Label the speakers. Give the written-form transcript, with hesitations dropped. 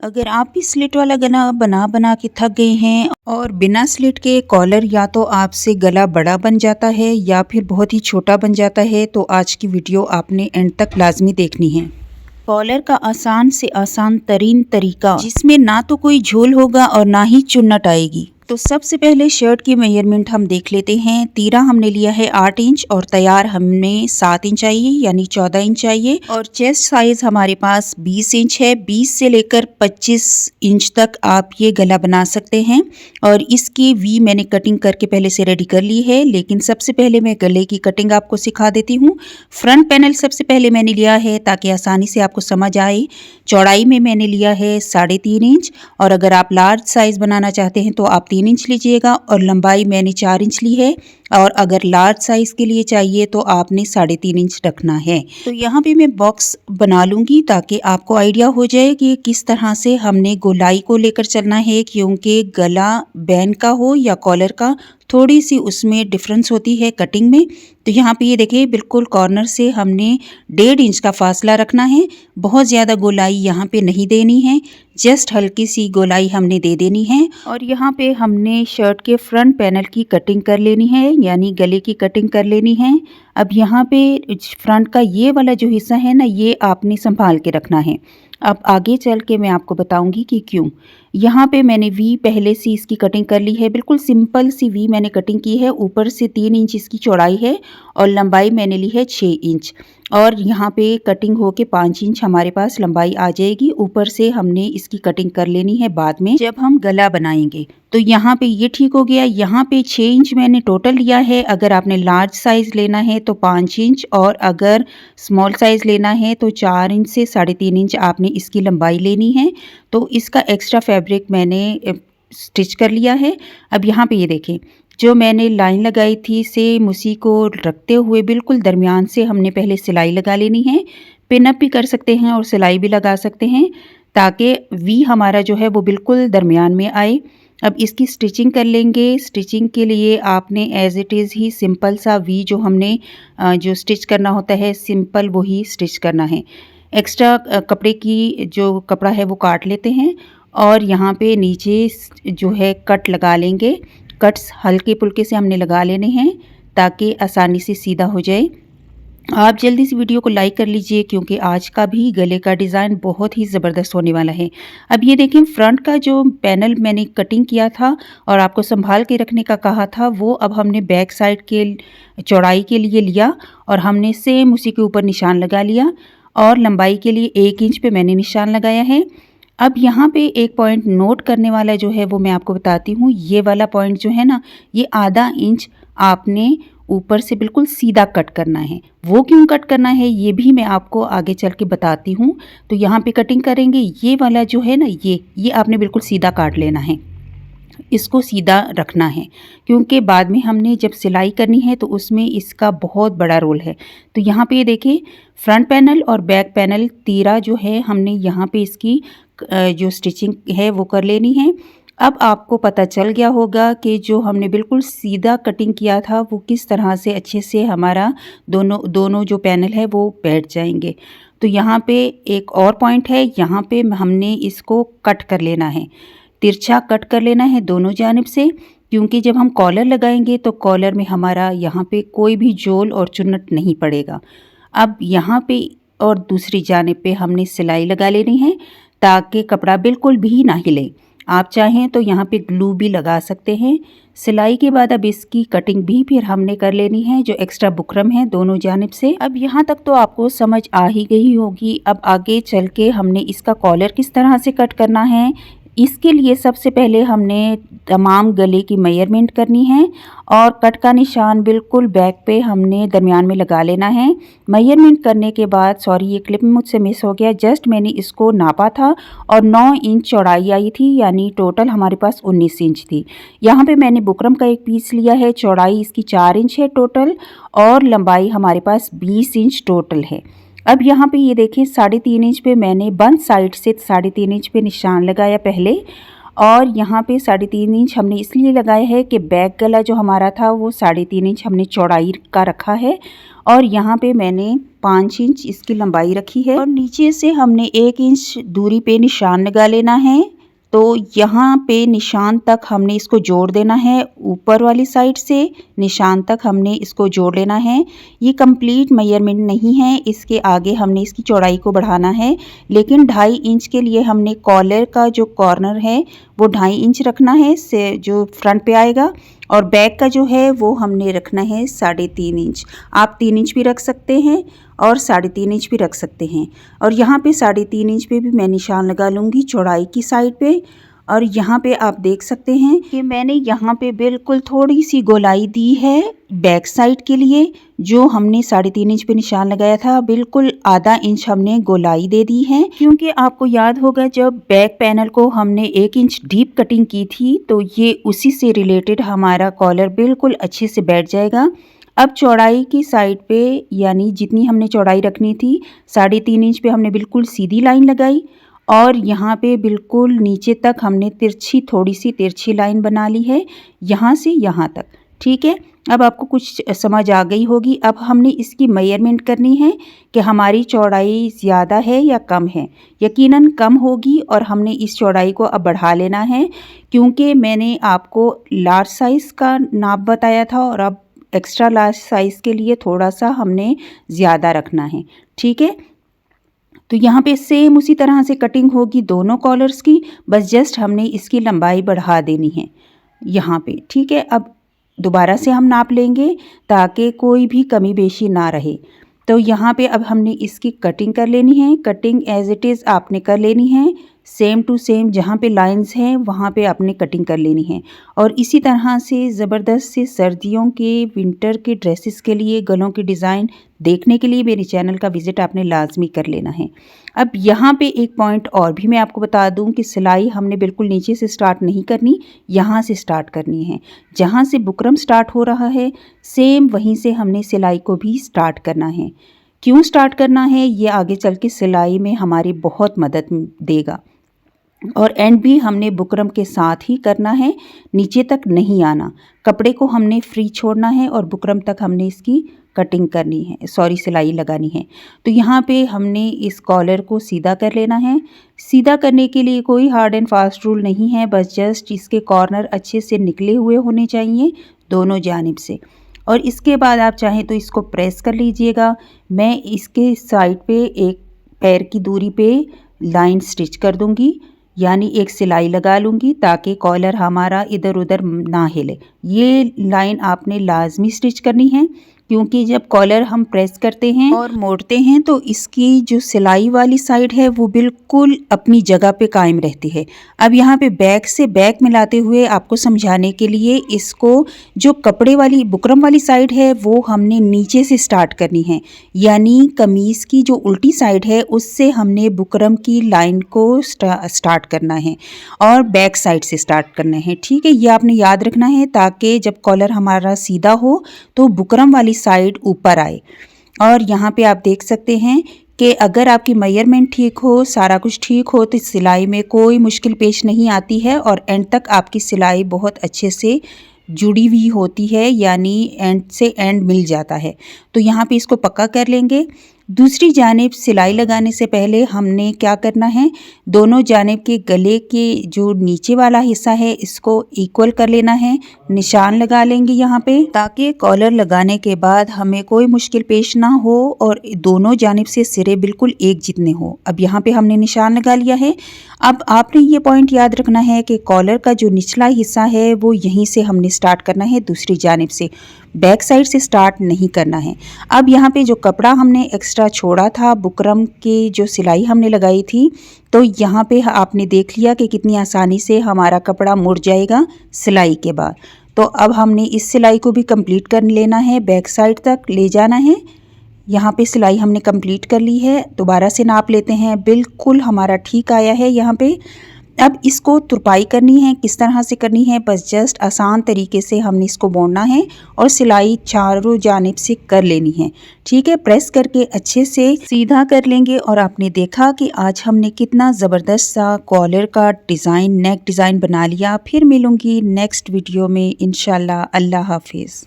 Speaker 1: अगर आप भी स्लिट वाला गला बना बना के थक गए हैं और बिना स्लिट के कॉलर या तो आपसे गला बड़ा बन जाता है या फिर बहुत ही छोटा बन जाता है, तो आज की वीडियो आपने एंड तक लाजमी देखनी है। कॉलर का आसान से आसान तरीन तरीका जिसमें ना तो कोई झोल होगा और ना ही चुन्नट आएगी। तो सबसे पहले शर्ट की मेजरमेंट हम देख लेते हैं। तीरा हमने लिया है 8 इंच और तैयार हमें 7 इंच चाहिए, यानी 14 इंच चाहिए। और चेस्ट साइज हमारे पास 20 इंच है। 20 से लेकर 25 इंच तक आप ये गला बना सकते हैं। और इसकी वी मैंने कटिंग करके पहले से रेडी कर ली है, लेकिन सबसे पहले मैं गले की कटिंग आपको सिखा देती हूँ। फ्रंट पैनल सबसे पहले मैंने लिया है ताकि आसानी से आपको समझ आए। चौड़ाई में मैंने लिया है 3.5 इंच, और अगर आप लार्ज साइज बनाना चाहते हैं तो आप 3 इंच लीजिएगा, और लंबाई मैंने 4 इंच ली है। और अगर लार्ज साइज के लिए चाहिए तो आपने 3.5 इंच रखना है। तो यहाँ पे मैं बॉक्स बना लूँगी ताकि आपको आइडिया हो जाए कि किस तरह से हमने गोलाई को लेकर चलना है, क्योंकि गला बैन का हो या कॉलर का थोड़ी सी उसमें डिफरेंस होती है कटिंग में। तो यहाँ पे ये देखिए बिल्कुल कॉर्नर से हमने 1.5 इंच का फासला रखना है। बहुत ज़्यादा गोलाई यहाँ पे नहीं देनी है, जस्ट हल्की सी गोलाई हमने दे देनी है। और यहाँ पे हमने शर्ट के फ्रंट पैनल की कटिंग कर लेनी है, यानी गले की कटिंग कर लेनी है। अब यहाँ पे फ्रंट का ये वाला जो हिस्सा है ना, ये आपने संभाल के रखना है। अब आगे चल के मैं आपको बताऊंगी कि क्यों। यहाँ पे मैंने वी पहले से इसकी कटिंग कर ली है। बिल्कुल सिंपल सी वी मैंने कटिंग की है। ऊपर से 3 इंच इसकी चौड़ाई है और लंबाई मैंने ली है 6 इंच। और यहाँ पे कटिंग होके 5 इंच हमारे पास लंबाई आ जाएगी। ऊपर से हमने इसकी कटिंग कर लेनी है बाद में जब हम गला बनाएंगे। तो यहाँ पे ये ठीक हो गया। यहाँ पे 6 इंच मैंने टोटल लिया है। अगर आपने लार्ज साइज लेना है तो 5 इंच, और अगर स्मॉल साइज लेना है तो 4 इंच से 3.5 इंच आपने इसकी लंबाई लेनी है। तो इसका एक्स्ट्रा फैब्रिक मैंने स्टिच कर लिया है। अब यहाँ पे ये देखें, जो मैंने लाइन लगाई थी सेम उसी को रखते हुए बिल्कुल दरमियान से हमने पहले सिलाई लगा लेनी है। पिनअप भी कर सकते हैं और सिलाई भी लगा सकते हैं, ताकि वी हमारा जो है वो बिल्कुल दरमियान में आए। अब इसकी स्टिचिंग कर लेंगे। स्टिचिंग के लिए आपने एज इट इज़ ही सिंपल सा वी जो हमने जो स्टिच करना होता है सिंपल वही स्टिच करना है। एक्स्ट्रा कपड़े की जो कपड़ा है वो काट लेते हैं, और यहाँ पे नीचे जो है कट लगा लेंगे। कट्स हल्के फुल्के से हमने लगा लेने हैं ताकि आसानी से सीधा हो जाए। आप जल्दी से वीडियो को लाइक कर लीजिए, क्योंकि आज का भी गले का डिज़ाइन बहुत ही ज़बरदस्त होने वाला है। अब ये देखें, फ्रंट का जो पैनल मैंने कटिंग किया था और आपको संभाल के रखने का कहा था, वो अब हमने बैक साइड के चौड़ाई के लिए लिया और हमने सेम उसी के ऊपर निशान लगा लिया। और लंबाई के लिए 1 इंच पे मैंने निशान लगाया है। अब यहाँ पे एक पॉइंट नोट करने वाला जो है वो मैं आपको बताती हूँ। ये वाला पॉइंट जो है ना, ये आधा इंच आपने ऊपर से बिल्कुल सीधा कट करना है। वो क्यों कट करना है ये भी मैं आपको आगे चल के बताती हूँ। तो यहाँ पे कटिंग करेंगे, ये वाला जो है ना, ये आपने बिल्कुल सीधा काट लेना है। इसको सीधा रखना है, क्योंकि बाद में हमने जब सिलाई करनी है तो उसमें इसका बहुत बड़ा रोल है। तो यहाँ पे देखिए, फ्रंट पैनल और बैक पैनल तीरा जो है हमने यहाँ पे इसकी जो स्टिचिंग है वो कर लेनी है। अब आपको पता चल गया होगा कि जो हमने बिल्कुल सीधा कटिंग किया था वो किस तरह से अच्छे से हमारा दोनों जो पैनल है वो बैठ जाएंगे। तो यहाँ पे एक और पॉइंट है, यहाँ पे हमने इसको कट कर लेना है, तिरछा कट कर लेना है दोनों जानिब से, क्योंकि जब हम कॉलर लगाएंगे तो कॉलर में हमारा यहाँ पे कोई भी जोल और चुन्नट नहीं पड़ेगा। अब यहाँ पे और दूसरी जानिब पे हमने सिलाई लगा लेनी है ताकि कपड़ा बिल्कुल भी ना हिले। आप चाहें तो यहाँ पे ग्लू भी लगा सकते हैं। सिलाई के बाद अब इसकी कटिंग भी फिर हमने कर लेनी है, जो एक्स्ट्रा बुकरम है दोनों जानिब से। अब यहाँ तक तो आपको समझ आ ही गई होगी। अब आगे चल के हमने इसका कॉलर किस तरह से कट करना है, इसके लिए सबसे पहले हमने तमाम गले की मेजरमेंट करनी है और कट का निशान बिल्कुल बैक पे हमने दरमियान में लगा लेना है। मेजरमेंट करने के बाद, सॉरी ये क्लिप मुझसे मिस हो गया, जस्ट मैंने इसको नापा था और 9 इंच चौड़ाई आई थी, यानी टोटल हमारे पास 19 इंच थी। यहाँ पे मैंने बुकरम का एक पीस लिया है। चौड़ाई इसकी 4 इंच है टोटल, और लंबाई हमारे पास 20 इंच टोटल है। अब यहाँ पे ये देखिए 3.5 इंच पे मैंने बंद साइड से 3.5 इंच पे निशान लगाया पहले, और यहाँ पे 3.5 इंच हमने इसलिए लगाया है कि बैक गला जो हमारा था वो 3.5 इंच हमने चौड़ाई का रखा है और यहाँ पे मैंने 5 इंच इसकी लंबाई रखी है और नीचे से हमने 1 इंच दूरी पे निशान लगा लेना है। तो यहाँ पे निशान तक हमने इसको जोड़ देना है, ऊपर वाली साइड से निशान तक हमने इसको जोड़ लेना है। ये कंप्लीट मेजरमेंट नहीं है, इसके आगे हमने इसकी चौड़ाई को बढ़ाना है, लेकिन 2.5 इंच के लिए हमने कॉलर का जो कॉर्नर है वो 2.5 इंच रखना है से जो फ्रंट पे आएगा और बैक का जो है वो हमने रखना है 3.5 इंच। आप 3 इंच भी रख सकते हैं और 3.5 इंच भी रख सकते हैं। और यहाँ पे 3.5 इंच पे भी मैं निशान लगा लूँगी चौड़ाई की साइड पे। और यहाँ पे आप देख सकते हैं कि मैंने यहाँ पे बिल्कुल थोड़ी सी गोलाई दी है बैक साइड के लिए। जो हमने 3.5 इंच पे निशान लगाया था बिल्कुल आधा इंच हमने गोलाई दे दी है, क्योंकि आपको याद होगा जब बैक पैनल को हमने 1 इंच डीप कटिंग की थी तो ये उसी से रिलेटेड हमारा कॉलर बिल्कुल अच्छे से बैठ जाएगा। अब चौड़ाई की साइड पे यानी जितनी हमने चौड़ाई रखनी थी 3.5 इंच पे हमने बिल्कुल सीधी लाइन लगाई और यहाँ पे बिल्कुल नीचे तक हमने थोड़ी सी तिरछी लाइन बना ली है, यहाँ से यहाँ तक। ठीक है, अब आपको कुछ समझ आ गई होगी। अब हमने इसकी मेजरमेंट करनी है कि हमारी चौड़ाई ज़्यादा है या कम है। यकीनन कम होगी और हमने इस चौड़ाई को अब बढ़ा लेना है, क्योंकि मैंने आपको लार्ज साइज़ का नाप बताया था और अब एक्स्ट्रा लार्ज साइज़ के लिए थोड़ा सा हमने ज़्यादा रखना है। ठीक है, तो यहाँ पे सेम उसी तरह से कटिंग होगी दोनों कॉलर्स की, बस जस्ट हमने इसकी लंबाई बढ़ा देनी है यहाँ पे। ठीक है, अब दोबारा से हम नाप लेंगे ताकि कोई भी कमी बेशी ना रहे। तो यहाँ पे अब हमने इसकी कटिंग कर लेनी है। कटिंग एज इट इज़ आपने कर लेनी है, सेम टू सेम जहाँ पे लाइंस हैं वहाँ पे आपने कटिंग कर लेनी है। और इसी तरह से ज़बरदस्त से सर्दियों के विंटर के ड्रेसेस के लिए गलों की डिज़ाइन देखने के लिए मेरे चैनल का विज़िट आपने लाजमी कर लेना है। अब यहाँ पे एक पॉइंट और भी मैं आपको बता दूं कि सिलाई हमने बिल्कुल नीचे से स्टार्ट नहीं करनी, यहाँ से स्टार्ट करनी है। जहाँ से बुकरम स्टार्ट हो रहा है सेम वहीं से हमने सिलाई को भी स्टार्ट करना है। क्यों स्टार्ट करना है ये आगे चल के सिलाई में हमारी बहुत मदद देगा। और एंड भी हमने बुकरम के साथ ही करना है, नीचे तक नहीं आना। कपड़े को हमने फ्री छोड़ना है और बुकरम तक हमने इसकी कटिंग करनी है, सिलाई लगानी है। तो यहाँ पे हमने इस कॉलर को सीधा कर लेना है। सीधा करने के लिए कोई हार्ड एंड फास्ट रूल नहीं है, बस जस्ट इसके कॉर्नर अच्छे से निकले हुए होने चाहिए दोनों जानिब से। और इसके बाद आप चाहें तो इसको प्रेस कर लीजिएगा। मैं इसके साइड पे एक पैर की दूरी पे लाइन स्टिच कर दूंगी, यानी एक सिलाई लगा लूँगी ताकि कॉलर हमारा इधर उधर ना हिले। ये लाइन आपने लाजमी स्टिच करनी है, क्योंकि जब कॉलर हम प्रेस करते हैं और मोड़ते हैं तो इसकी जो सिलाई वाली साइड है वो बिल्कुल अपनी जगह पे कायम रहती है। अब यहाँ पे बैक से बैक मिलाते हुए आपको समझाने के लिए इसको जो कपड़े वाली बुकरम वाली साइड है वो हमने नीचे से स्टार्ट करनी है, यानी कमीज़ की जो उल्टी साइड है उससे हमने बुकरम की लाइन को स्टार्ट करना है और बैक साइड से स्टार्ट करना है। ठीक है, ये आपने याद रखना है ताकि जब कॉलर हमारा सीधा हो तो बुकरम वाली साइड ऊपर आए। और यहाँ पे आप देख सकते हैं कि अगर आपकी मेजरमेंट ठीक हो, सारा कुछ ठीक हो तो सिलाई में कोई मुश्किल पेश नहीं आती है और एंड तक आपकी सिलाई बहुत अच्छे से जुड़ी हुई होती है, यानी एंड से एंड मिल जाता है। तो यहाँ पे इसको पक्का कर लेंगे। दूसरी जानिब सिलाई लगाने से पहले हमने क्या करना है, दोनों जानिब के गले के जो नीचे वाला हिस्सा है इसको इक्वल कर लेना है। निशान लगा लेंगे यहाँ पे ताकि कॉलर लगाने के बाद हमें कोई मुश्किल पेश ना हो और दोनों जानिब से सिरे बिल्कुल एक जितने हो। अब यहाँ पे हमने निशान लगा लिया है। अब आपने ये पॉइंट याद रखना है कि कॉलर का जो निचला हिस्सा है वो यहीं से हमने स्टार्ट करना है, दूसरी जानिब से, बैक साइड से स्टार्ट नहीं करना है। अब यहाँ पे जो कपड़ा हमने एक्स्ट्रा छोड़ा था बुकरम की जो सिलाई हमने लगाई थी, तो यहाँ पे आपने देख लिया कि कितनी आसानी से हमारा कपड़ा मुड़ जाएगा सिलाई के बाद। तो अब हमने इस सिलाई को भी कंप्लीट कर लेना है, बैक साइड तक ले जाना है। यहाँ पे सिलाई हमने कंप्लीट कर ली है। दोबारा से नाप लेते हैं, बिल्कुल हमारा ठीक आया है यहाँ पे। अब इसको तुरपाई करनी है। किस तरह से करनी है, बस जस्ट आसान तरीके से हमने इसको बुनना है और सिलाई चारों जानिब से कर लेनी है। ठीक है, प्रेस करके अच्छे से सीधा कर लेंगे। और आपने देखा कि आज हमने कितना ज़बरदस्त सा कॉलर का डिज़ाइन, नेक डिज़ाइन बना लिया। फिर मिलूंगी नेक्स्ट वीडियो में इंशाल्लाह। अल्लाह हाफिज़।